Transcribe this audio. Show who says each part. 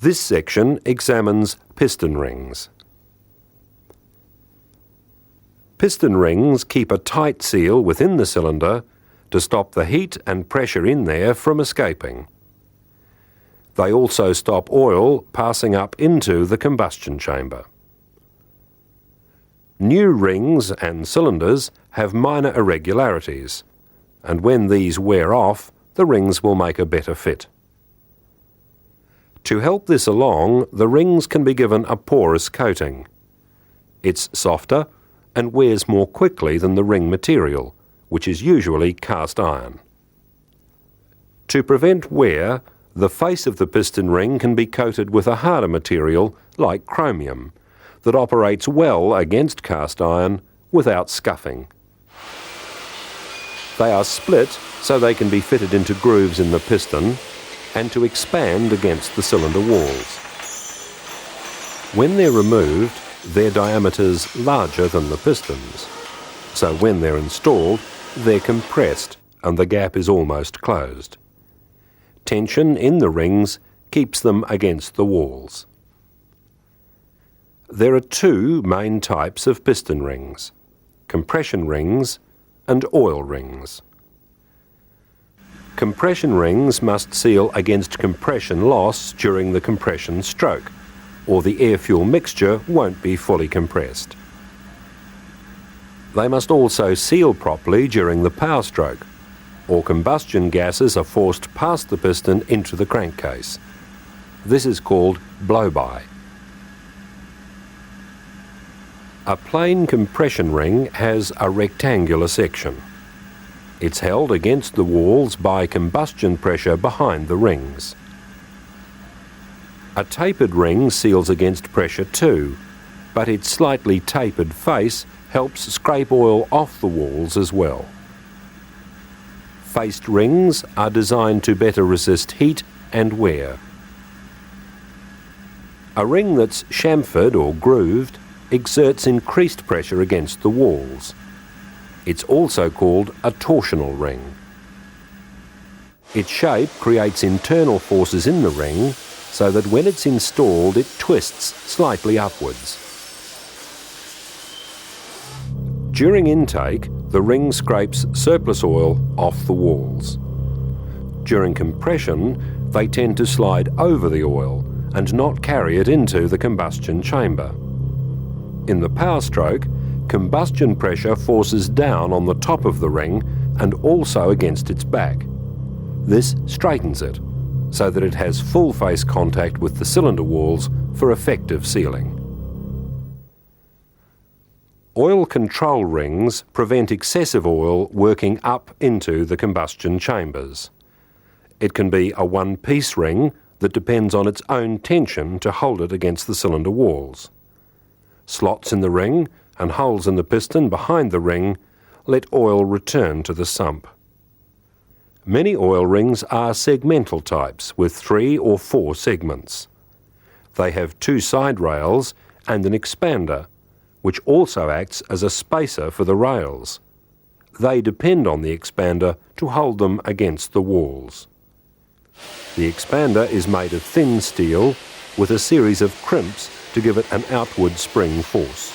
Speaker 1: This section examines piston rings. Piston rings keep a tight seal within the cylinder to stop the heat and pressure in there from escaping. They also stop oil passing up into the combustion chamber. New rings and cylinders have minor irregularities, and when these wear off, the rings will make a better fit. To help this along, the rings can be given a porous coating. It's softer and wears more quickly than the ring material, which is usually cast iron. To prevent wear, the face of the piston ring can be coated with a harder material like chromium that operates well against cast iron without scuffing. They are split so they can be fitted into grooves in the piston and to expand against the cylinder walls. When they're removed, their diameter's larger than the pistons, so when they're installed, they're compressed and the gap is almost closed. Tension in the rings keeps them against the walls. There are two main types of piston rings: compression rings and oil rings. Compression rings must seal against compression loss during the compression stroke, or the air-fuel mixture won't be fully compressed. They must also seal properly during the power stroke, or combustion gases are forced past the piston into the crankcase. This is called blow-by. A plain compression ring has a rectangular section. It's held against the walls by combustion pressure behind the rings. A tapered ring seals against pressure too, but its slightly tapered face helps scrape oil off the walls as well. Faced rings are designed to better resist heat and wear. A ring that's chamfered or grooved exerts increased pressure against the walls. It's also called a torsional ring. Its shape creates internal forces in the ring so that when it's installed it twists slightly upwards. During intake, the ring scrapes surplus oil off the walls. During compression, they tend to slide over the oil and not carry it into the combustion chamber. In the power stroke, combustion pressure forces down on the top of the ring and also against its back. This straightens it so that it has full face contact with the cylinder walls for effective sealing. Oil control rings prevent excessive oil working up into the combustion chambers. It can be a one-piece ring that depends on its own tension to hold it against the cylinder walls. Slots in the ring and holes in the piston behind the ring let oil return to the sump. Many oil rings are segmental types with 3 or 4 segments. They have 2 side rails and an expander, which also acts as a spacer for the rails. They depend on the expander to hold them against the walls. The expander is made of thin steel with a series of crimps to give it an outward spring force.